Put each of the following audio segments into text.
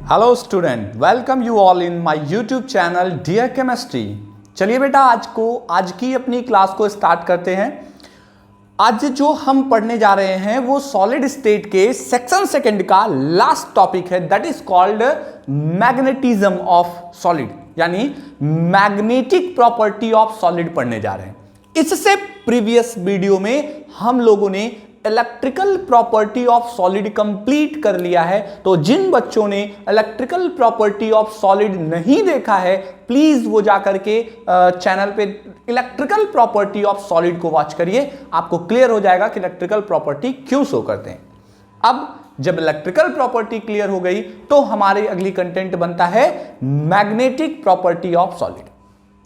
Hello student, welcome you all in my YouTube channel dear chemistry. चलिए बेटा, आज की अपनी क्लास को स्टार्ट करते हैं। आज जो हम पढ़ने जा रहे हैं वो सॉलिड स्टेट के सेक्शन सेकंड का लास्ट टॉपिक है, that is called magnetism of solid, यानी मैग्नेटिक प्रॉपर्टी ऑफ सॉलिड पढ़ने जा रहे हैं। इससे प्रीवियस वीडियो में हम लोगों ने electrical property of solid complete कर लिया है। तो जिन बच्चों ने इलेक्ट्रिकल प्रॉपर्टी ऑफ सॉलिड नहीं देखा है, प्लीज वो जाकर के चैनल पे इलेक्ट्रिकल प्रॉपर्टी ऑफ सॉलिड को वॉच करिए। आपको क्लियर हो जाएगा कि इलेक्ट्रिकल प्रॉपर्टी क्यों शो करते हैं। अब जब इलेक्ट्रिकल प्रॉपर्टी क्लियर हो गई तो हमारी अगली कंटेंट बनता है मैग्नेटिक प्रॉपर्टी ऑफ सॉलिड।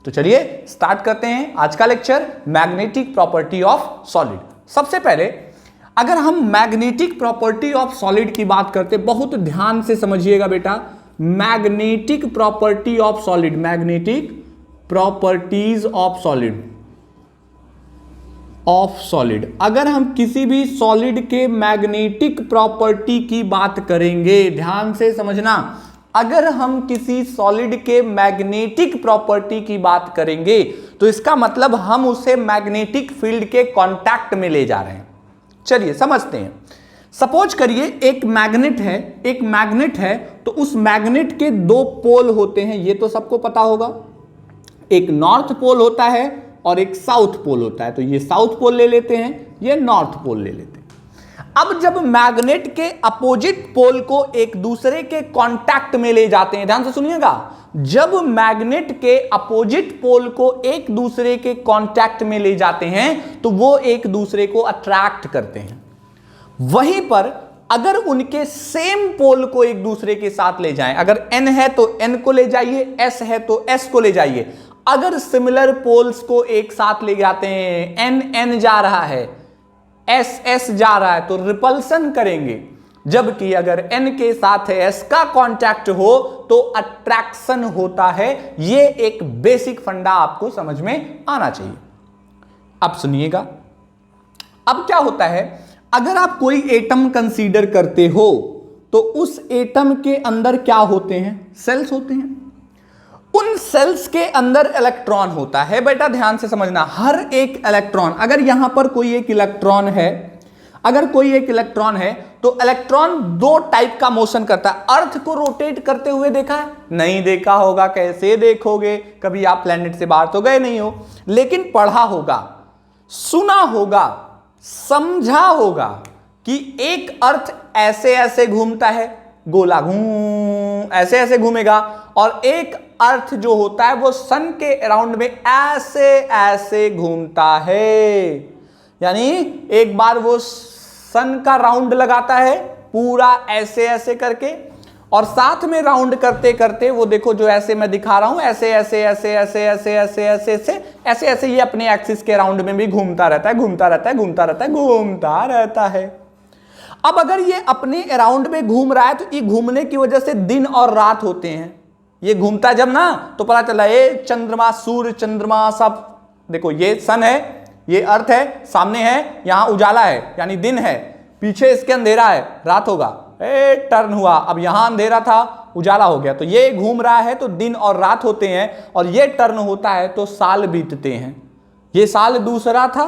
तो चलिए स्टार्ट करते हैं आज का lecture, magnetic property of solid. सबसे पहले अगर हम मैग्नेटिक प्रॉपर्टी ऑफ सॉलिड की बात करते, बहुत ध्यान से समझिएगा बेटा, magnetic property of solid, magnetic properties of solid. अगर हम किसी भी सॉलिड के मैग्नेटिक प्रॉपर्टी की बात करेंगे, ध्यान से समझना, अगर हम किसी सॉलिड के मैग्नेटिक प्रॉपर्टी की बात करेंगे तो इसका मतलब हम उसे मैग्नेटिक फील्ड के कांटेक्ट में ले जा रहे हैं। चलिए समझते हैं। सपोज करिए एक मैग्नेट है, तो उस मैग्नेट के दो पोल होते हैं, ये तो सबको पता होगा। एक नॉर्थ पोल होता है और एक साउथ पोल होता है। तो ये साउथ पोल ले लेते हैं, ये नॉर्थ पोल ले लेते हैं। अब जब मैग्नेट के अपोजिट पोल को एक दूसरे के कांटेक्ट में ले जाते हैं, ध्यान से सुनिएगा, जब मैग्नेट के अपोजिट पोल को एक दूसरे के कांटेक्ट में ले जाते हैं तो वो एक दूसरे को अट्रैक्ट करते हैं। वहीं पर अगर उनके सेम पोल को एक दूसरे के साथ ले जाएं, अगर N है तो N को ले जाइए, S है तो S को ले जाइए। अगर सिमिलर पोल्स को एक साथ ले जाते हैं, N जा रहा है, S जा रहा है, तो रिपल्सन करेंगे। जबकि अगर N के साथ S का कांटेक्ट हो तो अट्रैक्शन होता है। ये एक बेसिक फंडा आपको समझ में आना चाहिए। अब सुनिएगा, अब क्या होता है, अगर आप कोई एटम कंसीडर करते हो तो उस एटम के अंदर क्या होते हैं, सेल्स होते हैं। उन सेल्स के अंदर इलेक्ट्रॉन होता है। बेटा ध्यान से समझना, हर एक इलेक्ट्रॉन, अगर यहां पर कोई एक इलेक्ट्रॉन है, तो इलेक्ट्रॉन दो टाइप का मोशन करता है। अर्थ को रोटेट करते हुए देखा है? नहीं देखा होगा, कैसे देखोगे, कभी आप प्लेनेट से बाहर तो गए नहीं हो, लेकिन पढ़ा होगा, सुना होगा, समझा होगा कि एक अर्थ ऐसे ऐसे घूमता है, गोला ऐसे ऐसे घूमेगा, और एक अर्थ जो होता है वो सन के अराउंड में ऐसे ऐसे घूमता है। यानी एक बार वो सन का राउंड लगाता है पूरा ऐसे ऐसे करके, और साथ में राउंड करते करते वो देखो जो ऐसे मैं दिखा रहा हूं, ऐसे ऐसे ऐसे ऐसे ऐसे ऐसे ऐसे ऐसे ऐसे ऐसे ये अपने एक्सिस के राउंड में भी घूमता रहता है। अब अगर ये अपने अराउंड में घूम रहा है तो ये घूमने की वजह से दिन और रात होते हैं। ये घूमता जब ना तो पता चला ये चंद्रमा, सूर्य, चंद्रमा सब, देखो ये सन है, ये अर्थ है, सामने है, यहां उजाला है यानी दिन है, पीछे इसके अंधेरा है, रात होगा, टर्न हुआ, अब यहां अंधेरा था, उजाला हो गया। तो ये घूम रहा है तो दिन और रात होते हैं, और ये टर्न होता है तो साल बीतते हैं। ये साल दूसरा था,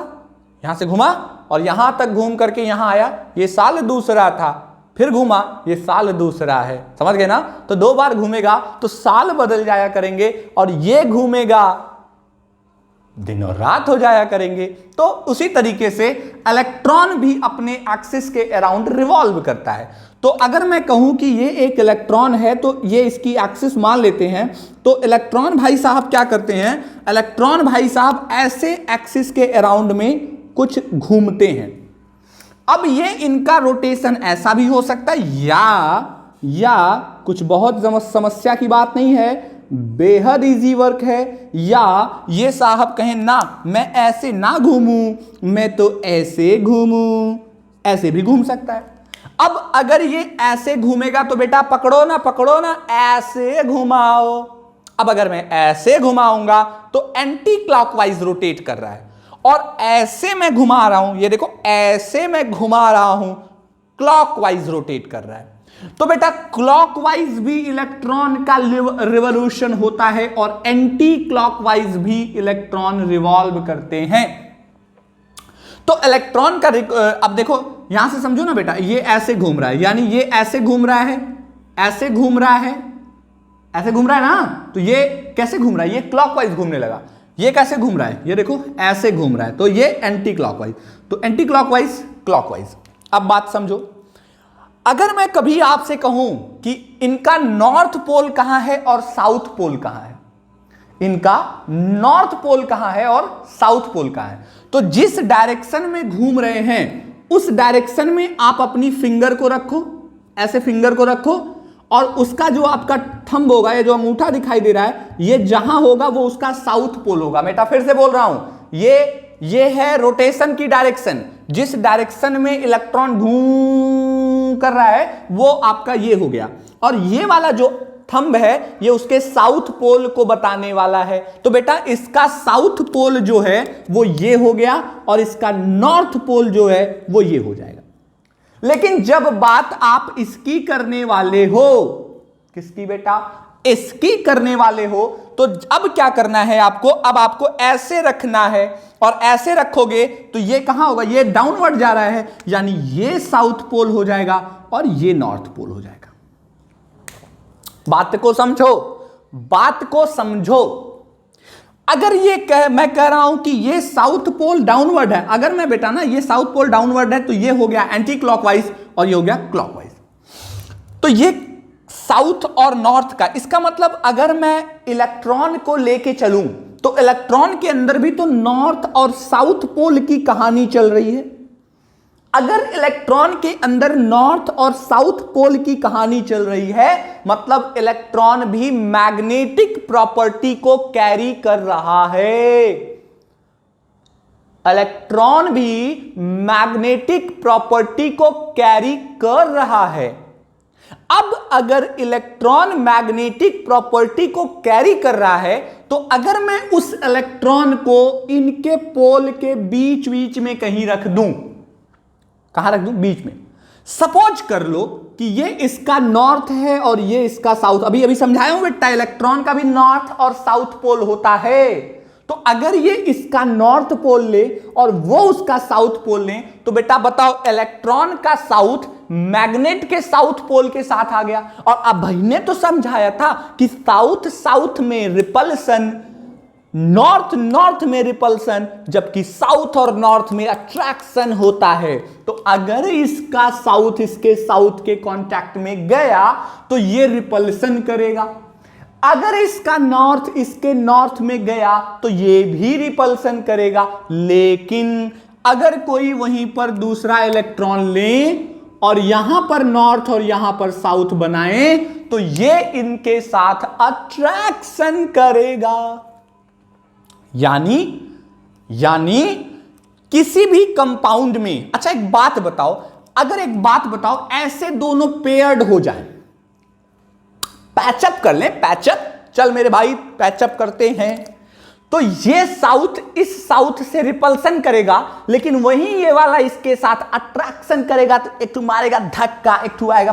यहां से घुमा और यहां तक घूम करके यहां आया, ये साल दूसरा था, फिर घूमा, ये साल दूसरा है। समझ गए ना? तो दो बार घूमेगा तो साल बदल जाया करेंगे, और ये घूमेगा दिन और रात हो जाया करेंगे। तो उसी तरीके से इलेक्ट्रॉन भी अपने एक्सिस के अराउंड रिवॉल्व करता है। तो अगर मैं कहूं कि ये एक इलेक्ट्रॉन है तो ये इसकी एक्सिस मान लेते हैं, तो इलेक्ट्रॉन भाई साहब क्या करते हैं, इलेक्ट्रॉन भाई साहब ऐसे एक्सिस के अराउंड में कुछ घूमते हैं। अब ये इनका रोटेशन ऐसा भी हो सकता है, या कुछ बहुत समस्या की बात नहीं है, बेहद इजी वर्क है, या ये साहब कहें ना मैं ऐसे ना घूमूं, मैं तो ऐसे घूमूं, ऐसे भी घूम सकता है। अब अगर ये ऐसे घूमेगा तो बेटा पकड़ो ना, ऐसे घुमाओ। अब अगर मैं ऐसे घुमाऊंगा तो एंटी क्लॉकवाइज रोटेट कर रहा है, और ऐसे मैं घुमा रहा हूं, ये देखो ऐसे मैं घुमा रहा हूं, क्लॉकवाइज रोटेट कर रहा है। तो बेटा क्लॉकवाइज भी इलेक्ट्रॉन का रिवॉल्यूशन होता है और एंटी क्लॉकवाइज भी इलेक्ट्रॉन रिवॉल्व करते हैं। तो इलेक्ट्रॉन का अब देखो यहां से समझो ना बेटा, ये ऐसे घूम रहा है, यानी ये ऐसे घूम रहा है, ऐसे घूम रहा है, ऐसे घूम रहा है ना, तो ये कैसे घूम रहा है, ये क्लॉकवाइज घूमने लगा। ये कैसे घूम रहा है, ये देखो ऐसे घूम रहा है, तो ये एंटी क्लॉकवाइज, तो एंटी क्लॉकवाइज क्लॉकवाइज। अब बात समझो, अगर मैं कभी आपसे कहूं कि इनका नॉर्थ पोल कहां है और साउथ पोल कहां है, इनका नॉर्थ पोल कहां है और साउथ पोल कहां है, तो जिस डायरेक्शन में घूम रहे हैं उस डायरेक्शन में आप अपनी फिंगर को रखो, ऐसे फिंगर को रखो, और उसका जो आपका थंब होगा, ये जो अंगूठा दिखाई दे रहा है, ये जहां होगा वो उसका साउथ पोल होगा। बेटा फिर से बोल रहा हूं, ये है रोटेशन की डायरेक्शन, जिस डायरेक्शन में इलेक्ट्रॉन घूम कर रहा है वो आपका ये हो गया, और ये वाला जो थंब है ये उसके साउथ पोल को बताने वाला है। तो बेटा इसका साउथ पोल जो है वो ये हो गया और इसका नॉर्थ पोल जो है वो ये हो जाएगा। लेकिन जब बात आप इसकी करने वाले हो, किसकी बेटा, इसकी करने वाले हो, तो अब क्या करना है आपको, अब आपको ऐसे रखना है, और ऐसे रखोगे तो ये कहां होगा, ये डाउनवर्ड जा रहा है, यानी ये साउथ पोल हो जाएगा और ये नॉर्थ पोल हो जाएगा। बात को समझो, बात को समझो। अगर ये मैं कह रहा हूं कि ये साउथ पोल डाउनवर्ड है, अगर मैं बेटा ना ये साउथ पोल डाउनवर्ड है, तो ये हो गया एंटी क्लॉकवाइज और ये हो गया क्लॉकवाइज। तो ये साउथ और नॉर्थ का, इसका मतलब अगर मैं इलेक्ट्रॉन को लेके चलूं तो इलेक्ट्रॉन के अंदर भी तो नॉर्थ और साउथ पोल की कहानी चल रही है। अगर इलेक्ट्रॉन के अंदर नॉर्थ और साउथ पोल की कहानी चल रही है, मतलब इलेक्ट्रॉन भी मैग्नेटिक प्रॉपर्टी को कैरी कर रहा है, इलेक्ट्रॉन भी मैग्नेटिक प्रॉपर्टी को कैरी कर रहा है। अब अगर इलेक्ट्रॉन मैग्नेटिक प्रॉपर्टी को कैरी कर रहा है, तो अगर मैं उस इलेक्ट्रॉन को इनके पोल के बीच बीच में कहीं रख दूं, कहां रख दूं, बीच में, सपोज कर लो कि ये इसका नॉर्थ है और ये इसका साउथ, अभी समझाया हूं बेटा, इलेक्ट्रॉन का भी नॉर्थ और साउथ पोल होता है। तो अगर ये इसका नॉर्थ पोल ले और वो उसका साउथ पोल ले, तो बेटा बताओ इलेक्ट्रॉन का साउथ मैग्नेट के साउथ पोल के साथ आ गया। और अब भाई ने तो समझाया था कि साउथ साउथ में रिपल्सन, नॉर्थ नॉर्थ में रिपल्सन, जबकि साउथ और नॉर्थ में अट्रैक्शन होता है। तो अगर इसका साउथ इसके साउथ के कांटेक्ट में गया तो ये रिपल्सन करेगा, अगर इसका नॉर्थ इसके नॉर्थ में गया तो ये भी रिपल्सन करेगा। लेकिन अगर कोई वहीं पर दूसरा इलेक्ट्रॉन ले और यहां पर नॉर्थ और यहां पर साउथ बनाए, तो ये इनके साथ अट्रैक्शन करेगा। यानी किसी भी कंपाउंड में, अच्छा एक बात बताओ, अगर एक बात बताओ, ऐसे दोनों पेयर्ड हो जाएं, पैचअप कर लें, पैचअप, चल मेरे भाई पैचअप करते हैं, तो ये साउथ इस साउथ से रिपल्सन करेगा, लेकिन वहीं ये वाला इसके साथ अट्रैक्शन करेगा। तो एक मारेगा धक्का, एक आएगा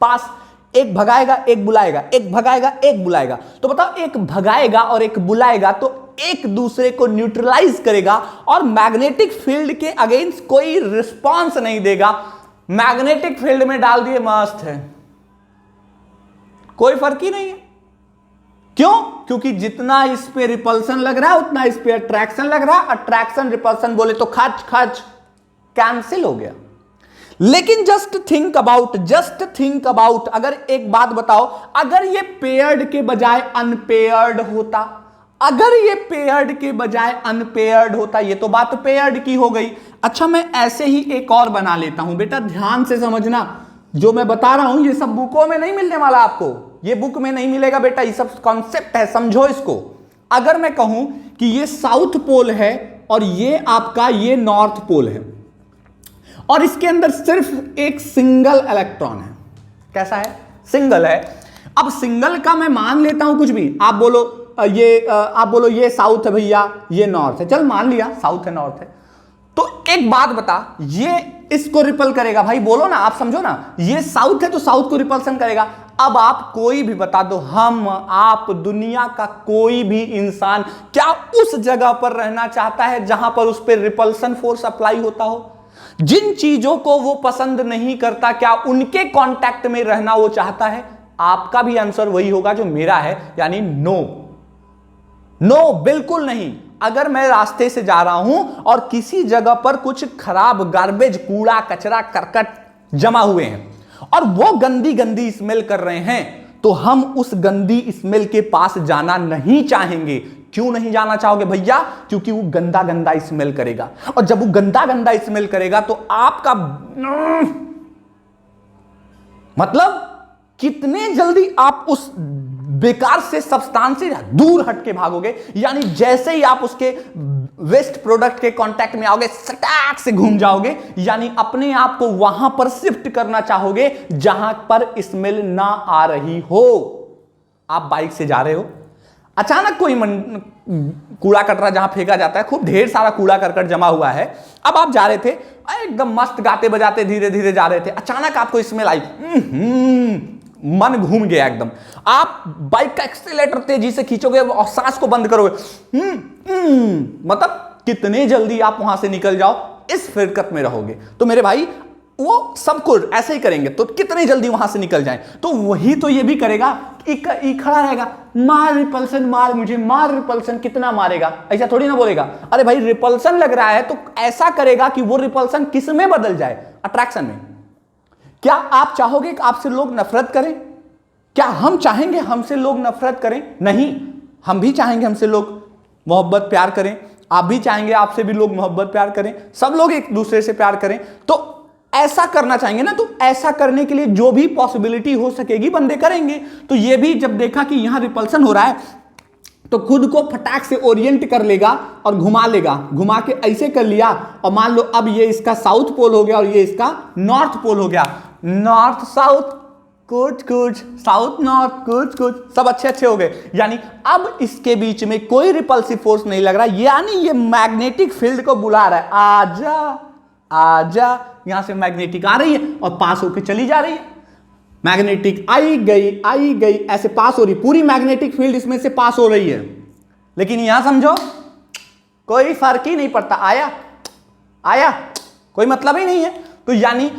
पास, एक भगाएगा एक बुलाएगा, एक भगाएगा एक बुलाएगा। तो बताओ एक भगाएगा और एक बुलाएगा तो एक दूसरे को न्यूट्रलाइज करेगा और मैग्नेटिक फील्ड के अगेंस्ट कोई रिस्पॉन्स नहीं देगा। मैग्नेटिक फील्ड में डाल दिए, मस्त है, कोई फर्क ही नहीं है। क्यों? क्योंकि जितना इस पे रिपल्सन लग रहा है उतना इस पे अट्रैक्शन लग रहा है। अट्रैक्शन रिपल्सन बोले तो खच खच कैंसिल हो गया। लेकिन जस्ट थिंक अबाउट, अगर एक बात बताओ, अगर ये पेयर्ड के बजाय अनपेयर्ड होता, अगर ये पेयर्ड के बजाय अनपेयर्ड होता, ये तो बात पेयर्ड की हो गई। अच्छा मैं ऐसे ही एक और बना लेता हूं, बेटा ध्यान से समझना, जो मैं बता रहा हूं ये सब बुकों में नहीं मिलने वाला आपको, ये बुक में नहीं मिलेगा बेटा, ये सब कॉन्सेप्ट है, समझो इसको। अगर मैं कहूं कि ये साउथ पोल है और ये आपका ये नॉर्थ पोल है और इसके अंदर सिर्फ एक सिंगल इलेक्ट्रॉन है, कैसा है? सिंगल है। अब सिंगल का मैं मान लेता हूं कुछ भी, आप बोलो ये साउथ है भैया, ये नॉर्थ है, चल मान लिया साउथ है नॉर्थ है। तो एक बात बता, ये इसको रिपल करेगा भाई, बोलो ना, आप समझो ना, ये साउथ है तो साउथ को रिपल्सन करेगा। अब आप कोई भी बता दो, हम आप दुनिया का कोई भी इंसान क्या उस जगह पर रहना चाहता है जहां पर उस पर रिपल्सन फोर्स अप्लाई होता हो? जिन चीजों को वो पसंद नहीं करता, क्या उनके कांटेक्ट में रहना वो चाहता है? आपका भी आंसर वही होगा जो मेरा है, यानी नो। नो, बिल्कुल नहीं। अगर मैं रास्ते से जा रहा हूं और किसी जगह पर कुछ खराब गार्बेज, कूड़ा कचरा करकट जमा हुए हैं और वो गंदी गंदी स्मेल कर रहे हैं, तो हम उस गंदी स्मेल के पास जाना नहीं चाहेंगे। क्यों नहीं जाना चाहोगे भैया? क्योंकि वो गंदा गंदा स्मेल करेगा, और जब वो गंदा गंदा स्मेल करेगा तो आपका मतलब कितने जल्दी आप उस बेकार से सब्सटेंस से दूर हटके भागोगे। यानी जैसे ही आप उसके वेस्ट प्रोडक्ट के कांटेक्ट में आओगे, सटाक से घूम जाओगे, यानी अपने आप को वहां पर शिफ्ट करना चाहोगे जहां पर स्मेल ना आ रही हो। आप बाइक से जा रहे हो, अचानक कोई कूड़ा कचरा जहां फेंका जाता है, खूब ढेर सारा कूड़ा करकट जमा हुआ है, अब आप जा रहे थे एकदम मस्त गाते बजाते धीरे धीरे जा रहे थे, अचानक आपको स्मेल आई, मन घूम गया एकदम। आप बाइक का एक्सीलरेटर तेजी से खींचोगे और सांस को बंद करोगे, मतलब कितने जल्दी आप वहां से निकल जाओ, इस फिरकत में रहोगे। तो मेरे भाई वो सबको ऐसे ही करेंगे, तो कितनी जल्दी वहां से निकल जाएं। तो वही तो ये भी करेगा, खड़ा रहेगा, मार रिपल्सन, मार मुझे, मार रिपल्सन, कितना मारेगा, ऐसा थोड़ी ना बोलेगा। अरे भाई रिपल्सन लग रहा है तो ऐसा करेगा कि वो रिपल्सन किस में बदल जाए? अट्रैक्शन में। क्या आप चाहोगे कि आपसे लोग नफरत करें? क्या हम चाहेंगे हमसे लोग नफरत करें? नहीं, हम भी चाहेंगे हमसे लोग मोहब्बत प्यार करें, आप भी चाहेंगे आपसे भी लोग मोहब्बत प्यार करें, सब लोग एक दूसरे से प्यार करें। तो ऐसा करना चाहेंगे ना, तो ऐसा करने के लिए जो भी पॉसिबिलिटी हो सकेगी बंदे करेंगे। तो ये भी जब देखा कि यहां रिपल्सन हो रहा है तो खुद को फटाक से ओरिएंट कर लेगा और घुमा लेगा, घुमा के ऐसे कर लिया, और मान लो अब ये इसका साउथ पोल हो गया और ये इसका नॉर्थ पोल हो गया। नॉर्थ साउथ कुछ कुछ, साउथ नॉर्थ कुछ कुछ, सब अच्छे अच्छे हो गए। यानी अब इसके बीच में कोई रिपल्सिव फोर्स नहीं लग रहा, यानी ये मैग्नेटिक फील्ड को बुला रहा है, आजा आजा। यहां से मैग्नेटिक आ रही है और पास होकर चली जा रही है, मैग्नेटिक आई गई ऐसे पास हो रही, पूरी मैग्नेटिक फील्ड इसमें से पास हो रही है। लेकिन यहां समझो कोई फर्क ही नहीं पड़ता, आया आया, कोई मतलब ही नहीं है। तो यानी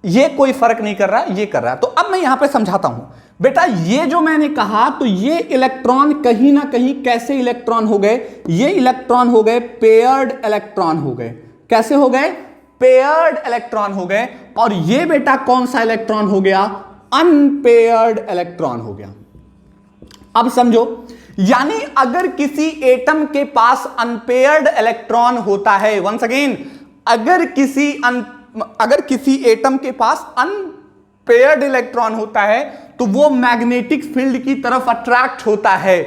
ये कोई फर्क नहीं कर रहा, ये कर रहा है। तो अब मैं यहां पे समझाता हूं बेटा, ये जो मैंने कहा, तो ये इलेक्ट्रॉन कहीं ना कहीं कैसे इलेक्ट्रॉन हो गए? ये इलेक्ट्रॉन हो गए पेयर्ड इलेक्ट्रॉन हो गए। कैसे हो गए? पेयर्ड इलेक्ट्रॉन हो गए। और ये बेटा कौन सा इलेक्ट्रॉन हो गया? अनपेयर्ड इलेक्ट्रॉन हो गया। अब समझो, यानी अगर किसी एटम के पास अनपेयर्ड इलेक्ट्रॉन होता है, वंस अगेन, अगर किसी एटम के पास अनपेयर्ड इलेक्ट्रॉन होता है तो वो मैग्नेटिक फील्ड की तरफ अट्रैक्ट होता है,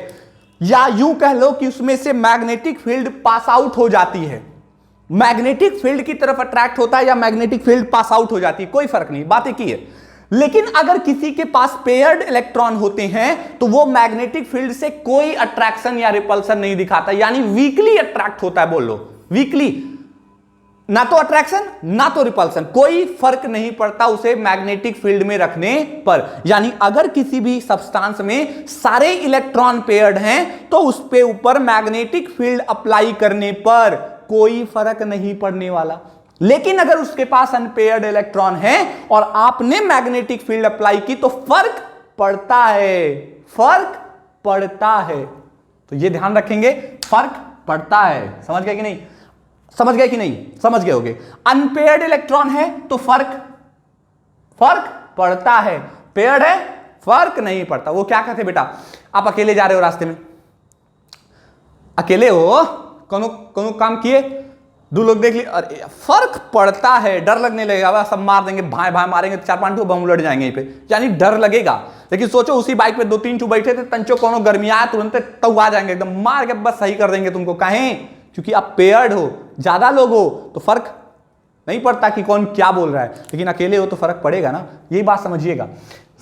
या यूं कह लो कि उसमें से मैग्नेटिक फील्ड पास आउट हो जाती है। मैग्नेटिक फील्ड की तरफ अट्रैक्ट होता है या मैग्नेटिक फील्ड पास आउट हो जाती है, कोई फर्क नहीं, बात एक ही है। लेकिन अगर किसी के पास पेयर्ड इलेक्ट्रॉन होते हैं तो वो मैग्नेटिक फील्ड से कोई अट्रैक्शन या रिपल्सन नहीं दिखाता, यानी वीकली अट्रैक्ट होता है। बोल लो वीकली, ना तो अट्रैक्शन ना तो रिपल्सन, कोई फर्क नहीं पड़ता उसे मैग्नेटिक फील्ड में रखने पर। यानी अगर किसी भी सब्सटेंस में सारे इलेक्ट्रॉन पेयर्ड हैं तो उस पे ऊपर मैग्नेटिक फील्ड अप्लाई करने पर कोई फर्क नहीं पड़ने वाला। लेकिन अगर उसके पास अनपेयर्ड इलेक्ट्रॉन है और आपने मैग्नेटिक फील्ड अप्लाई की तो फर्क पड़ता है, फर्क पड़ता है। तो ये ध्यान रखेंगे, फर्क पड़ता है। समझ गए कि नहीं? समझ गए कि नहीं? समझ गए होगे। अनपेयर्ड इलेक्ट्रॉन है तो फर्क पड़ता है, पेयर्ड है फर्क नहीं पड़ता। वो क्या कहते बेटा, आप अकेले जा रहे हो रास्ते में, अकेले हो, कोनो काम किए, दो लोग देख लिए, अरे फर्क पड़ता है, डर लगने लगेगा, सब मार देंगे, भाई भाई मारेंगे, 4-5 बम उलट जाएंगे यहीं पे, यानी डर लगेगा। लेकिन सोचो उसी बाइक पे 2-3 बैठे थे, तंचो कोनो गर्मिया तुरंत तब आ जाएंगे, एकदम मार के बस सही कर देंगे तुमको। कहें? क्योंकि आप पेयर्ड हो, ज्यादा लोग हो तो फर्क नहीं पड़ता कि कौन क्या बोल रहा है, लेकिन अकेले हो तो फर्क पड़ेगा ना, यही बात समझिएगा।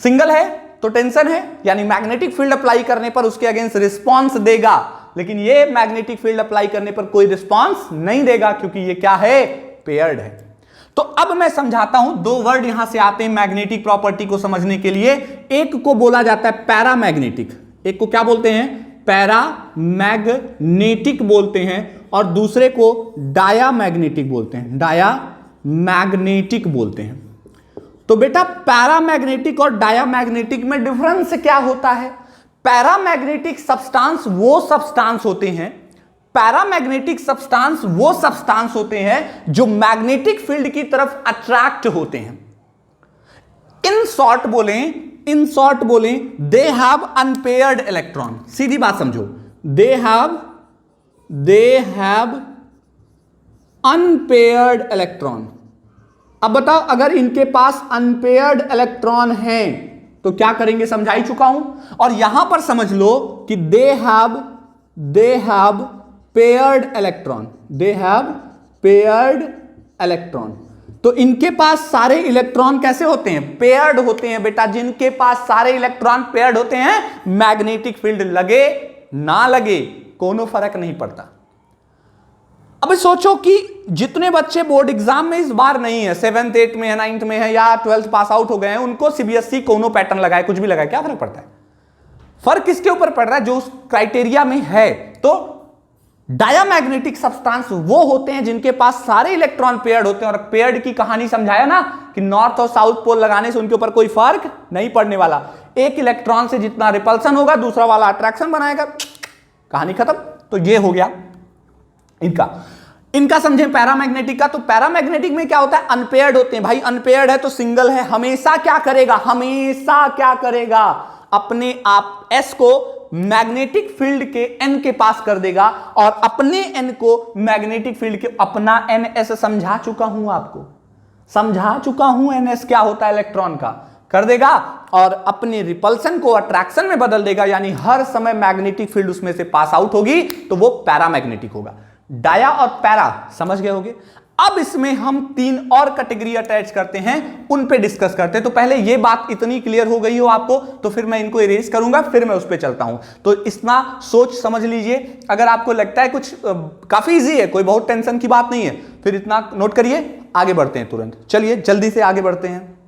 सिंगल है तो टेंशन है, यानी मैग्नेटिक फील्ड अप्लाई करने पर उसके अगेंस्ट रिस्पॉन्स देगा, लेकिन ये मैग्नेटिक फील्ड अप्लाई करने पर कोई रिस्पॉन्स नहीं देगा, क्योंकि ये क्या है, पेयर्ड है। तो अब मैं समझाता हूं, दो वर्ड यहां से आते हैं मैग्नेटिक प्रॉपर्टी को समझने के लिए। एक को बोला जाता है पैरामैग्नेटिक, एक को क्या बोलते हैं, पैरामैग्नेटिक बोलते हैं, और दूसरे को डायामैग्नेटिक बोलते हैं, डायामैग्नेटिक बोलते हैं। तो बेटा पैरामैग्नेटिक और डायामैग्नेटिक में डिफरेंस क्या होता है? पैरामैग्नेटिक सब्सटेंस वो सब्सटेंस होते हैं, पैरामैग्नेटिक सब्सटेंस वो सब्सटेंस होते हैं जो मैग्नेटिक फील्ड की तरफ अट्रैक्ट होते हैं। इन शॉर्ट बोलें दे हैव अनपेयर्ड इलेक्ट्रॉन। सीधी बात समझो, दे हैव अनपेयर्ड इलेक्ट्रॉन। अब बताओ, अगर इनके पास अनपेयर्ड इलेक्ट्रॉन हैं तो क्या करेंगे, समझा ही चुका हूं। और यहां पर समझ लो कि they have paired electron, they have paired electron. तो इनके पास सारे इलेक्ट्रॉन कैसे होते हैं, पेयर्ड होते हैं बेटा। जिनके पास सारे इलेक्ट्रॉन पेयर्ड होते हैं, मैग्नेटिक फील्ड लगे ना लगे कोनो फर्क नहीं पड़ता। अब सोचो कि जितने बच्चे बोर्ड एग्जाम में इस बार नहीं है, 7th 8th में है, 9th में है, या 12th पास आउट हो गए हैं, उनको सीबीएसई कोनो पैटर्न लगाए, कुछ भी लगाए, क्या फर्क पड़ता है? फर्क किसके ऊपर पड़ रहा है, जो उस क्राइटेरिया में है। तो डायामैग्नेटिक सब्सटेंस वो होते हैं जिनके पास सारे इलेक्ट्रॉन पेयर्ड होते हैं। और पेयर्ड की कहानी समझाया ना कि नॉर्थ और साउथ पोल लगाने से उनके ऊपर कोई फर्क नहीं पड़ने वाला। एक इलेक्ट्रॉन से जितना रिपल्सन होगा, दूसरा वाला अट्रैक्शन बनाएगा, कहानी खत्म। तो ये हो गया इनका समझे पैरामैग्नेटिक का। तो पैरामैग्नेटिक में क्या होता है, अनपेयर्ड होते हैं भाई। अनपेयर्ड है तो सिंगल है, हमेशा क्या करेगा, अपने आप S को मैग्नेटिक फील्ड के N के पास कर देगा, और अपने N को मैग्नेटिक फील्ड के अपना NS समझा चुका हूं NS क्या होता है, इलेक्ट्रॉन का, कर देगा, और अपने रिपल्सन को अट्रैक्शन में बदल देगा। यानी हर समय मैग्नेटिक फील्ड उसमें से पास आउट होगी, तो वो पैरामैग्नेटिक होगा। डाया और पैरा समझ गए होंगे। अब इसमें हम 3 और कैटेगरी अटैच करते हैं, उन पे डिस्कस करते हैं। तो पहले ये बात इतनी क्लियर हो गई हो आपको, तो फिर मैं इनको इरेज करूंगा, फिर मैं उस पे चलता हूं। तो इतना सोच समझ लीजिए। अगर आपको लगता है कुछ काफी इजी है, कोई बहुत टेंशन की बात नहीं है, फिर इतना नोट करिए, आगे बढ़ते हैं तुरंत। चलिए जल्दी से आगे बढ़ते हैं।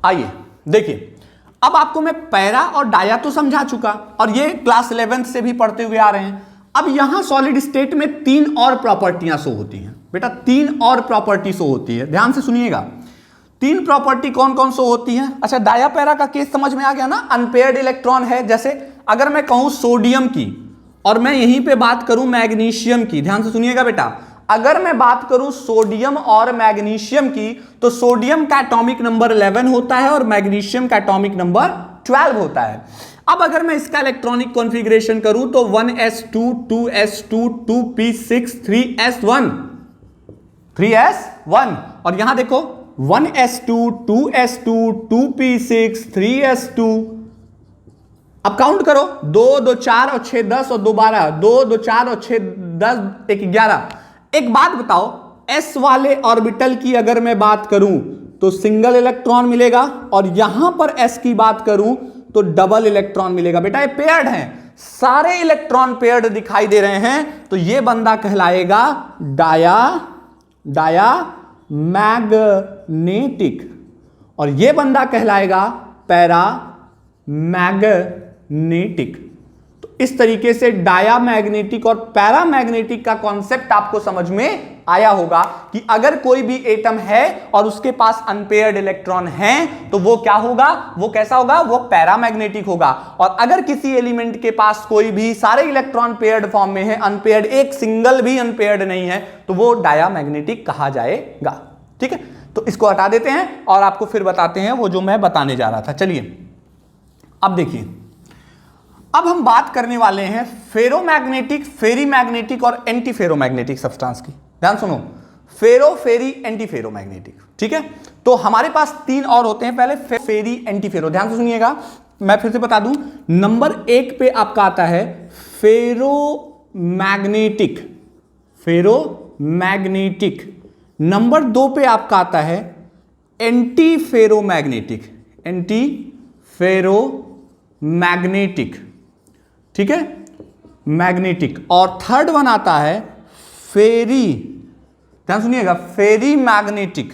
आइए देखिए, अब आपको मैं पैरा और डाया तो समझा चुका, और ये क्लास 11th से भी पढ़ते हुए आ रहे हैं। अब यहां सॉलिड स्टेट में 3 और प्रॉपर्टियां शो होती हैं बेटा, 3 और प्रॉपर्टी शो होती है, ध्यान से सुनिएगा। 3 प्रॉपर्टी कौन कौन शो होती हैं? अच्छा, डाया पैरा का केस समझ में आ गया ना, अनपेयर्ड इलेक्ट्रॉन है। जैसे अगर मैं कहूं सोडियम की, और मैं यहीं पे बात करूं मैग्नीशियम की, ध्यान से सुनिएगा बेटा। अगर मैं बात करूं सोडियम और मैग्नीशियम की, तो सोडियम का एटॉमिक नंबर 11 होता है और मैग्नीशियम का एटॉमिक नंबर 12 होता है। अब अगर मैं इसका इलेक्ट्रॉनिक कॉन्फ़िगरेशन करूं तो 1s2 2s2 2p6 3s1 3s1, और यहां देखो 1s2 2s2 2p6 3s2। अब काउंट करो, 2 2 4 और 6 10 और 2 12, 2 2 4 और 6 10 1 11। एक बात बताओ, s वाले ऑर्बिटल की अगर मैं बात करूं तो सिंगल इलेक्ट्रॉन मिलेगा, और यहां पर s की बात करूं तो डबल इलेक्ट्रॉन मिलेगा। बेटा ये पेयर्ड हैं, सारे इलेक्ट्रॉन पेयर्ड दिखाई दे रहे हैं, तो ये बंदा कहलाएगा डायामैग्नेटिक, और ये बंदा कहलाएगा पैरामैग्नेटिक। तो इस तरीके से डायामैग्नेटिक और पैरामैग्नेटिक का कॉन्सेप्ट आपको समझ में आया होगा कि अगर कोई भी एटम है और उसके पास अनपेयर्ड इलेक्ट्रॉन हैं, तो वो क्या होगा, वो कैसा होगा, वो पैरामैग्नेटिक होगा। और अगर किसी एलिमेंट के पास कोई भी सारे इलेक्ट्रॉन पेयर्ड फॉर्म में है, अनपेयर्ड एक सिंगल भी अनपेयर्ड नहीं है, तो वो डायामैग्नेटिक कहा जाएगा। ठीक है, तो इसको हटा देते हैं और आपको फिर बताते हैं वो जो मैं बताने जा रहा था। चलिए अब देखिए, अब हम बात करने वाले हैं फेरोमैग्नेटिक, फेरीमैग्नेटिक और एंटी फेरोमैग्नेटिक सब्सटेंस की। ध्यान सुनो, फेरो, फेरी, एंटी फेरोमैग्नेटिक। ठीक है, तो हमारे पास 3 और होते हैं। पहले फेरी, एंटी फेरो, ध्यान से सुनिएगा, मैं फिर से बता दूं। नंबर 1 पे आपका आता है फेरोमैग्नेटिक, फेरोमैग्नेटिक। नंबर 2 पे आपका आता है एंटी फेरोमैग्नेटिक, एंटी फेरोमैग्नेटिक। ठीक है, मैग्नेटिक। और थर्ड वन आता है फेरी, ध्यान सुनिएगा, फेरी मैग्नेटिक,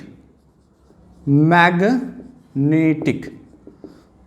मैग्नेटिक।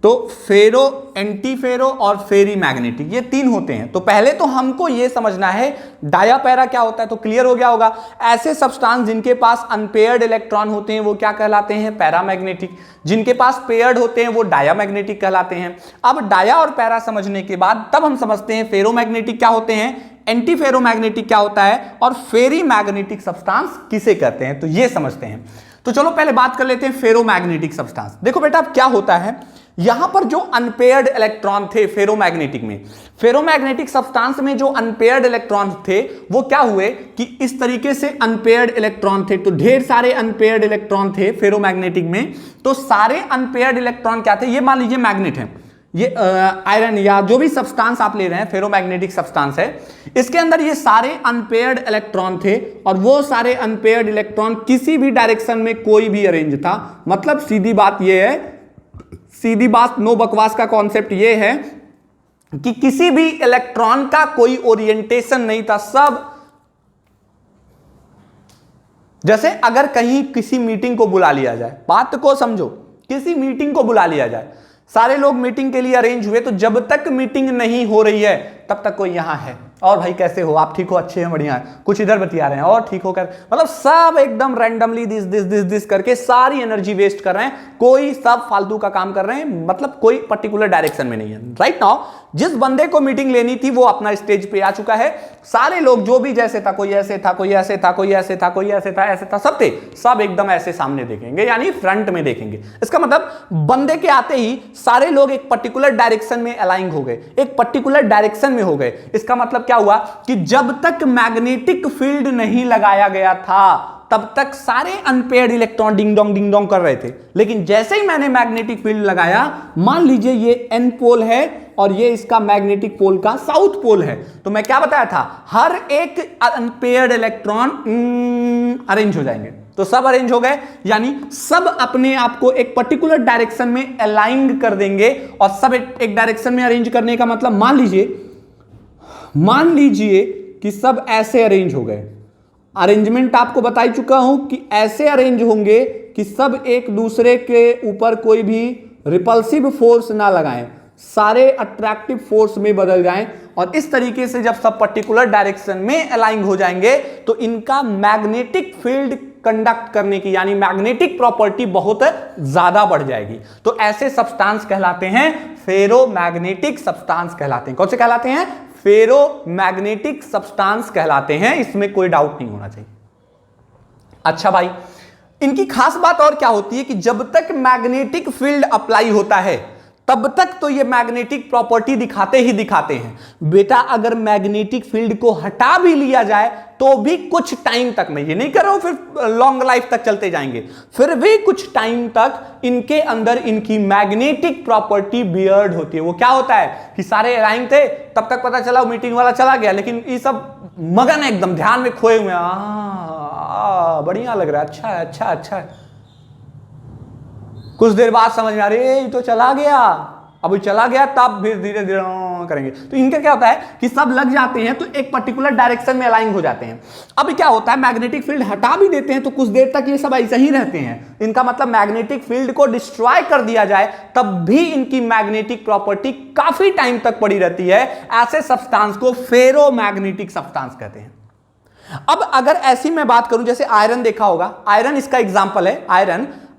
तो फेरो, एंटी फेरो और फेरी मैग्नेटिक, ये तीन होते हैं। तो पहले तो हमको ये समझना है डाया पैरा क्या होता है, तो क्लियर हो गया होगा। ऐसे सब्सटेंस जिनके पास अनपेयर्ड इलेक्ट्रॉन होते हैं वो क्या कहलाते हैं, पैरामैग्नेटिक। जिनके पास पेयर्ड होते हैं वो डायामैग्नेटिक कहलाते हैं। अब डाया और पैरा समझने के बाद तब हम समझते हैं फेरोमैग्नेटिक क्या होते हैं, एंटी फेरोमैग्नेटिक क्या होता है, और फेरी मैग्नेटिक सब्सटेंस किसे कहते हैं, तो ये समझते हैं। तो चलो पहले बात कर लेते हैं फेरोमैग्नेटिक सब्सटेंस। देखो बेटा अब क्या होता है, यहां पर जो अनपेयर्ड इलेक्ट्रॉन थे फेरोमैग्नेटिक में, फेरोमैग्नेटिक सब्सटेंस में जो अनपेयर्ड इलेक्ट्रॉन थे वो क्या हुए कि इस तरीके से अनपेयर्ड इलेक्ट्रॉन थे। तो ढेर सारे अनपेयर्ड इलेक्ट्रॉन थे फेरोमैग्नेटिक में। तो सारे अनपेयर्ड इलेक्ट्रॉन क्या थे, ये मान लीजिए मैग्नेट है, ये आयरन या जो भी सब्सटेंस आप ले रहे हैं फेरोमैग्नेटिक सब्सटेंस है, इसके अंदर ये सारे अनपेयर्ड इलेक्ट्रॉन थे। और वो सारे अनपेयर्ड इलेक्ट्रॉन किसी भी डायरेक्शन में कोई भी अरेंज था। मतलब सीधी बात ये है, सीधी बात, नो बकवास का कॉन्सेप्ट ये है कि किसी भी इलेक्ट्रॉन का कोई ओरिएंटेशन नहीं था। सब जैसे अगर कहीं किसी मीटिंग को बुला लिया जाए, बात को समझो, किसी मीटिंग को बुला लिया जाए, सारे लोग मीटिंग के लिए अरेंज हुए, तो जब तक मीटिंग नहीं हो रही है तब तक कोई यहां है, और भाई कैसे हो आप, ठीक हो, अच्छे हैं, बढ़िया है, कुछ इधर बतिया रहे हैं, और ठीक हो कर, मतलब सब एकदम randomly this this this this करके सारी एनर्जी वेस्ट कर रहे हैं, कोई सब फालतू का काम कर रहे हैं, मतलब कोई पर्टिकुलर डायरेक्शन में नहीं है। राइट नाउ जिस बंदे को मीटिंग लेनी थी वो अपना स्टेज पे आ चुका है, सारे लोग जो भी जैसे था, कोई ऐसे था, कोई ऐसे था, कोई ऐसे था, कोई ऐसे था, ऐसे था, सब थे, सब एकदम ऐसे सामने देखेंगे, यानी फ्रंट में देखेंगे। इसका मतलब बंदे के आते ही सारे लोग एक पर्टिकुलर डायरेक्शन में अलाइन हो गए, एक पर्टिकुलर डायरेक्शन में हो गए। इसका मतलब क्या हुआ कि जब तक मैग्नेटिक फील्ड नहीं लगाया गया था तब तक सारे अनपेयर्ड इलेक्ट्रॉन डिंग डोंग कर रहे थे। लेकिन जैसे ही मैंने मैग्नेटिक फील्ड लगाया, मान लीजिए ये एन पोल है और ये इसका मैग्नेटिक पोल का साउथ पोल है, तो मैं क्या बताया था, हर एक अनपेयर्ड इलेक्ट्रॉन अरेंज हो जाएंगे। तो सब अरेंज हो गए, यानी सब अपने आप को एक पर्टिकुलर डायरेक्शन में अलाइन कर देंगे। और सब एक डायरेक्शन में अरेंज करने का मतलब मान लीजिए कि सब ऐसे अरेंज हो गए। अरेंजमेंट आपको बता ही चुका हूं कि ऐसे अरेंज होंगे कि सब एक दूसरे के ऊपर कोई भी रिपल्सिव फोर्स ना लगाएं, सारे अट्रैक्टिव फोर्स में बदल जाएं। और इस तरीके से जब सब पर्टिकुलर डायरेक्शन में अलाइन हो जाएंगे तो इनका मैग्नेटिक फील्ड कंडक्ट करने की, यानी मैग्नेटिक प्रॉपर्टी बहुत ज्यादा बढ़ जाएगी। तो ऐसे सब्सटेंस कहलाते हैं फेरोमैग्नेटिक सब्सटेंस कहलाते हैं। कौन से कहलाते हैं, फेरोमैग्नेटिक सब्सटेंस कहलाते हैं, इसमें कोई डाउट नहीं होना चाहिए। अच्छा भाई, इनकी खास बात और क्या होती है कि जब तक मैग्नेटिक फील्ड अप्लाई होता है तब तक तो ये मैग्नेटिक प्रॉपर्टी दिखाते ही दिखाते हैं। बेटा अगर मैग्नेटिक फील्ड को हटा भी लिया जाए तो भी कुछ टाइम तक, मैं ये नहीं कर रहा हूं फिर लॉन्ग लाइफ तक चलते जाएंगे, फिर भी कुछ टाइम तक इनके अंदर इनकी मैग्नेटिक प्रॉपर्टी बियर्ड होती है। वो क्या होता है कि सारे अलाइन थे, तब तक पता चला मीटिंग वाला चला गया, लेकिन ये सब मगन है, एकदम ध्यान में खोए हुए, बढ़िया लग रहा है, अच्छा है, अच्छा अच्छा है। कुछ देर बाद समझ में आ रही है ये तो चला गया, अभी चला गया, तब फिर धीरे धीरे करेंगे। तो इनका क्या होता है कि सब लग जाते हैं तो एक पर्टिकुलर डायरेक्शन में अलाइन हो जाते हैं। अब क्या होता है, मैग्नेटिक फील्ड हटा भी देते हैं तो कुछ देर तक ये सब ऐसे ही रहते हैं। इनका मतलब मैग्नेटिक फील्ड को डिस्ट्रॉय कर दिया जाए तब भी इनकी मैग्नेटिक प्रॉपर्टी काफी टाइम तक पड़ी रहती है। ऐसे सब्सटेंस को फेरोमैग्नेटिक सब्सटेंस कहते हैं। अब अगर ऐसी मैं बात करूं, जैसे आयरन देखा होगा, आयरन इसका एग्जाम्पल है।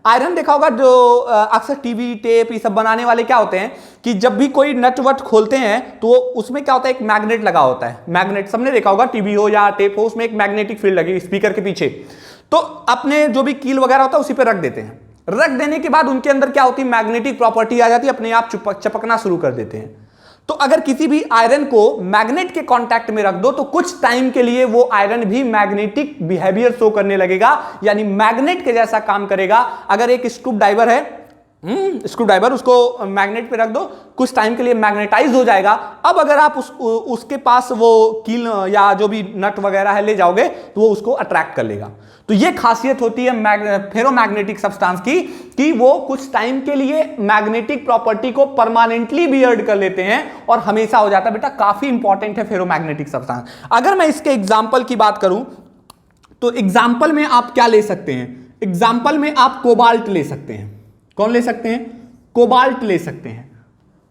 आयरन देखा होगा, जो अक्सर टीवी टेप ये सब बनाने वाले क्या होते हैं कि जब भी कोई नट वट खोलते हैं तो उसमें क्या होता है, एक मैग्नेट लगा होता है। मैग्नेट सबने देखा होगा, टीवी हो या टेप हो, उसमें एक मैग्नेटिक फील्ड लगी स्पीकर के पीछे। तो अपने जो भी कील वगैरह होता है उसी पे रख देते हैं। रख देने के बाद उनके अंदर क्या होती है, मैग्नेटिक प्रॉपर्टी आ जाती है, अपने आप चपकना शुरू कर देते हैं। तो अगर किसी भी आयरन को मैग्नेट के कांटेक्ट में रख दो तो कुछ टाइम के लिए वो आयरन भी मैग्नेटिक बिहेवियर शो करने लगेगा, यानी मैग्नेट के जैसा काम करेगा। अगर एक स्क्रू ड्राइवर है, स्क्रू ड्राइवर, उसको मैग्नेट पे रख दो, कुछ टाइम के लिए मैग्नेटाइज हो जाएगा। अब अगर आप उसके पास वो कील या जो भी नट वगैरह है ले जाओगे तो वो उसको अट्रैक्ट कर लेगा। तो ये खासियत होती है फेरोमैग्नेटिक सब्सटेंस की कि वो कुछ टाइम के लिए मैग्नेटिक प्रॉपर्टी को परमानेंटली बियर्ड कर लेते हैं और हमेशा हो जाता है। बेटा काफी इंपॉर्टेंट है फेरोमैग्नेटिक सब्सटेंस। अगर मैं इसके एग्जाम्पल की बात करूं तो एग्जाम्पल में आप क्या ले सकते हैं? एग्जाम्पल में आप कोबाल्ट ले सकते हैं। कौन ले सकते हैं? कोबाल्ट ले सकते हैं।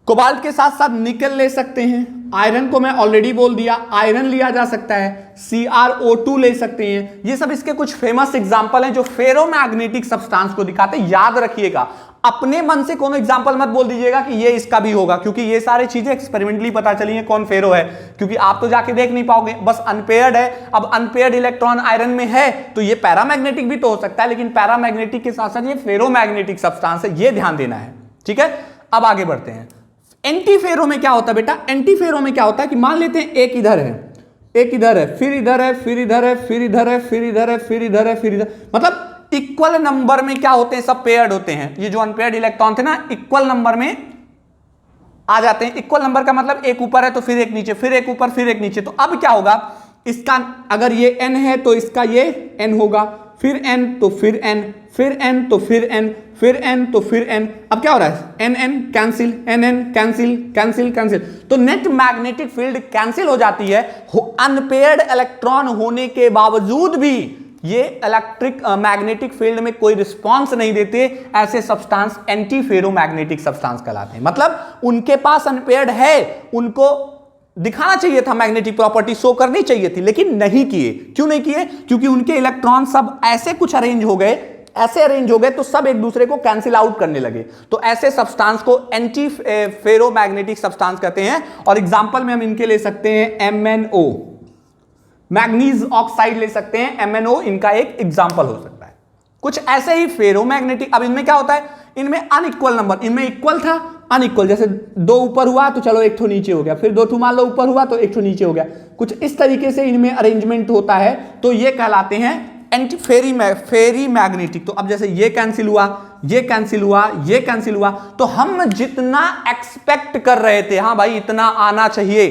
कोबाल्ट के साथ साथ निकल ले सकते हैं। आयरन को मैं ऑलरेडी बोल दिया, आयरन लिया जा सकता है। CrO2 ले सकते हैं। ये सब इसके कुछ फेमस एग्जाम्पल हैं जो फेरोमैग्नेटिक सब्सटेंस को दिखाते हैं। याद रखिएगा, अपने मन से कोनो एग्जाम्पल मत बोल दीजिएगा कि ये इसका भी होगा, क्योंकि ये सारी चीजें एक्सपेरिमेंटली पता चली है कौन फेरो है, क्योंकि आप तो जाके देख नहीं पाओगे, बस अनपेयर्ड है। अब अनपेयर्ड इलेक्ट्रॉन आयरन में है तो ये पैरामैग्नेटिक भी तो हो सकता है, लेकिन पैरामैग्नेटिक के साथ साथ ये फेरोमैग्नेटिक सब्सटेंस है, ये ध्यान देना है। ठीक है, अब आगे बढ़ते हैं। एंटीफेरो में क्या होता है बेटा? एंटीफेरो में क्या होता है कि मान लेते हैं एक इधर है, एक इधर है, फिर इधर है, फिर इधर है, फिर इधर है, फिर इधर है, फिर इधर है, फिर इधर, मतलब इक्वल नंबर में क्या होते हैं? सब पेयर्ड होते हैं। ये जो अनपेयर्ड इलेक्ट्रॉन थे ना, इक्वल नंबर में आ जाते हैं। इक्वल नंबर का मतलब एक ऊपर है तो फिर एक नीचे, फिर एक ऊपर, फिर एक नीचे। तो अब क्या होगा? इसका अगर ये n है तो इसका ये n होगा, फिर n तो फिर n, फिर n तो फिर n, फिर n तो फिर n। अब क्या हो रहा है? n cancel, n cancel, cancel, cancel. तो नेट मैग्नेटिक फील्ड कैंसिल हो जाती है। अनपेयर्ड इलेक्ट्रॉन होने के बावजूद भी ये इलेक्ट्रिक मैग्नेटिक फील्ड में कोई रिस्पांस नहीं देते। ऐसे सब्सटेंस एंटी फेरोमैग्नेटिक सब्सटेंस कहलाते हैं। मतलब उनके पास अनपेयर्ड है, उनको दिखाना चाहिए था, मैग्नेटिक प्रॉपर्टी शो करनी चाहिए थी, लेकिन नहीं किए। क्यों नहीं किए? क्योंकि उनके इलेक्ट्रॉन सब ऐसे कुछ अरेंज हो गए, ऐसे अरेंज हो गए तो सब एक दूसरे को कैंसिल आउट करने लगे। तो ऐसे सब्सटेंस को एंटी फेरोमैग्नेटिक सब्सटेंस कहते हैं। और एग्जांपल में हम इनके ले सकते हैं MnO, मैग्नीज ऑक्साइड ले सकते हैं। MnO इनका एक एग्जांपल हो सकता है। कुछ ऐसे ही फेरोमैग्नेटिक। अब इनमें क्या होता है? इनमें अनइक्वल नंबर, इनमें इक्वल था, अनइक्वल, जैसे 2 ऊपर हुआ तो चलो 1 ठो नीचे हो गया, फिर 2 ठो मान लो ऊपर हुआ तो 1 ठो नीचे हो गया। कुछ इस तरीके से इनमें अरेंजमेंट होता है, तो ये कहलाते हैं एंटी फेरी मैग्नेटिक। तो अब जैसे ये कैंसिल हुआ, ये कैंसिल हुआ, ये कैंसिल हुआ, तो हम जितना एक्सपेक्ट कर रहे थे, हाँ भाई इतना आना चाहिए,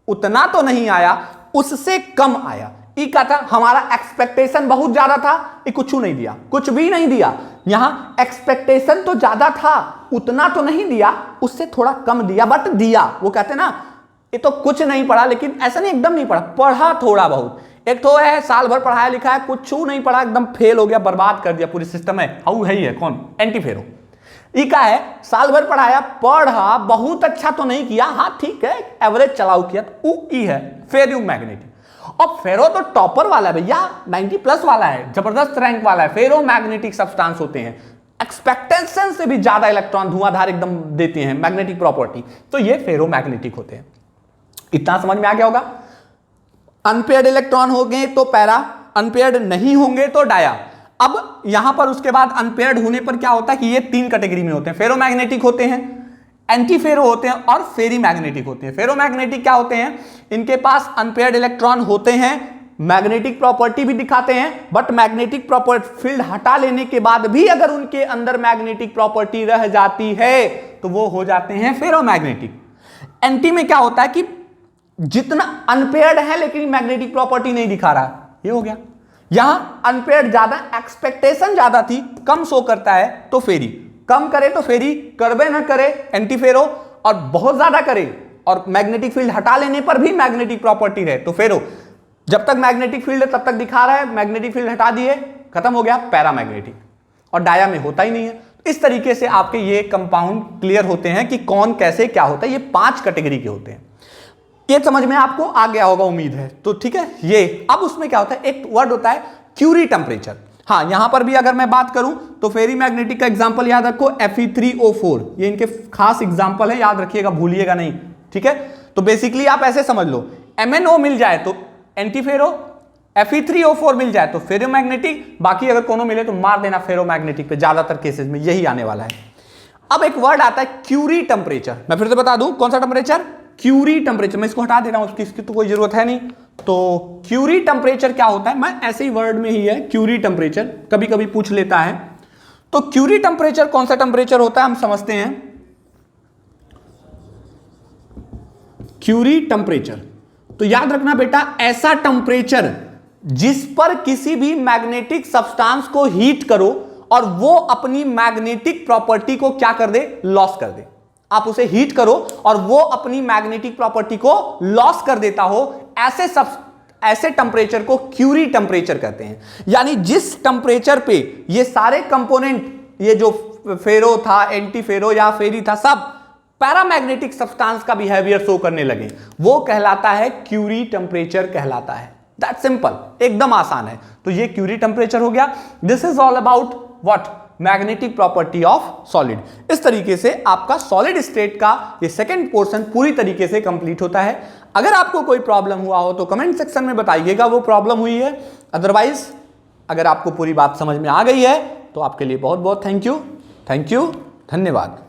उतना तो नहीं आया, उससे कम आया। ई का था हमारा एक्सपेक्टेशन बहुत ज्यादा था, ये कुछ नहीं दिया, कुछ भी नहीं दिया। यहां एक्सपेक्टेशन तो ज्यादा था, उतना तो नहीं दिया, उससे थोड़ा कम दिया, बट दिया। वो कहते हैं ना, ये तो कुछ नहीं पढ़ा, लेकिन ऐसा नहीं एकदम नहीं पढ़ा, पढ़ा थोड़ा बहुत। एक तो है साल भर पढ़ाया लिखा है, कुछ नहीं पढ़ा, एकदम फेल हो गया, बर्बाद कर दिया पूरी सिस्टम है। हाउ है ही है कौन? एंटीफेरो। ई का है साल भर पढ़ाया, पढ़ा बहुत अच्छा तो नहीं किया, हाँ ठीक है एवरेज चलाऊ किया, तो ई है फेरोमैग्नेटिक। और फेरो तो टॉपर वाला है भैया, 90+ वाला है, जबरदस्त रैंक वाला है। फेरोमैग्नेटिक सब्सटेंस होते हैं, एक्सपेक्टेशन से भी ज्यादा इलेक्ट्रॉन धुआंधार एकदम देते हैं मैग्नेटिक प्रॉपर्टी, तो ये फेरोमैग्नेटिक होते हैं। इतना समझ में आ गया होगा। अनपेयर्ड इलेक्ट्रॉन होंगे तो पैरा, अनपेयर्ड नहीं होंगे तो डाया। अब यहां पर उसके बाद अनपेयर्ड होने पर क्या होता है कि ये 3 कैटेगरी में होते हैं। फेरोमैग्नेटिक होते हैं, एंटीफेरो होते हैं और फेरी मैग्नेटिक होते हैं। फेरोमैग्नेटिक क्या होते हैं? इनके पास अनपेयर्ड इलेक्ट्रॉन होते हैं, मैग्नेटिक प्रॉपर्टी भी दिखाते हैं, बट मैग्नेटिक प्रॉपर्टी फील्ड हटा लेने के बाद भी अगर उनके अंदर मैग्नेटिक प्रॉपर्टी रह जाती है तो वो हो जाते हैं फेरोमैग्नेटिक। एंटी में क्या होता है कि जितना अनपेयर्ड है लेकिन मैग्नेटिक प्रॉपर्टी नहीं दिखा रहा, ये हो गया। यहां अनपेयर्ड ज्यादा, एक्सपेक्टेशन ज्यादा थी, कम शो करता है तो फेरी, कम करे तो फेरी, करबे ना करे एंटीफेरो, और बहुत ज्यादा करे और मैग्नेटिक फील्ड हटा लेने पर भी मैग्नेटिक प्रॉपर्टी रहे तो फेरो। जब तक मैग्नेटिक फील्ड है तब तक दिखा रहा है, मैग्नेटिक फील्ड हटा दिए खत्म हो गया पैरामैग्नेटिक। और डाया में होता ही नहीं है। इस तरीके से आपके ये कंपाउंड क्लियर होते हैं कि कौन कैसे क्या होता है। ये 5 कैटेगरी के होते हैं। ये समझ में आपको आ गया होगा उम्मीद है। तो ठीक है, ये अब उसमें क्या होता है, एक वर्ड होता है क्यूरी टेम्परेचर। हाँ, यहां पर भी अगर मैं बात करूं तो फेरी मैग्नेटिक का एग्जांपल याद रखो, Fe3O4, ये इनके खास एग्जांपल है, याद रखिएगा, भूलिएगा नहीं। ठीक है, तो बेसिकली आप ऐसे समझ लो, MnO मिल जाए तो एंटीफेरो, Fe3O4 मिल जाए तो फेरोमैग्नेटिक, बाकी अगर कोनो मिले तो मार देना फेरोमैग्नेटिक पे, ज्यादातर केसेस में यही आने वाला है। अब एक वर्ड आता है क्यूरी टेम्परेचर। मैं फिर से बता दूं कौन सा टेम्परेचर? Curie temperature. मैं इसको हटा दे रहा हूं, इसकी तो कोई जरूरत है नहीं। तो क्यूरी टेम्परेचर क्या होता है? मैं ऐसे ही वर्ड में ही है क्यूरी टेम्परेचर, कभी कभी पूछ लेता है। तो क्यूरी टेम्परेचर कौन सा टेम्परेचर होता है हम समझते हैं। क्यूरी टेम्परेचर, तो याद रखना बेटा, ऐसा टेम्परेचर जिस पर किसी भी मैग्नेटिक सब्सटेंस को हीट करो और वो अपनी मैग्नेटिक प्रॉपर्टी को क्या कर दे, लॉस कर दे। आप उसे हीट करो और वो अपनी मैग्नेटिक प्रॉपर्टी को लॉस कर देता हो, ऐसे टेम्परेचर को क्यूरी टेम्परेचर कहते हैं। यानी जिस टेम्परेचर पे ये सारे कंपोनेंट, ये जो फेरो था, एंटी फेरो या फेरी था, सब पैरामैग्नेटिक सब्सटेंस का बिहेवियर शो करने लगे, वो कहलाता है क्यूरी टेम्परेचर कहलाता है। दैट सिंपल, एकदम आसान है। तो ये क्यूरी टेम्परेचर हो गया। This is all about what, magnetic property of solid. इस तरीके से आपका सॉलिड स्टेट का ये सेकंड पोर्शन पूरी तरीके से कंप्लीट होता है। अगर आपको कोई प्रॉब्लम हुआ हो तो कमेंट सेक्शन में बताइएगा वो प्रॉब्लम हुई है। अदरवाइज अगर आपको पूरी बात समझ में आ गई है तो आपके लिए बहुत बहुत थैंक यू, धन्यवाद।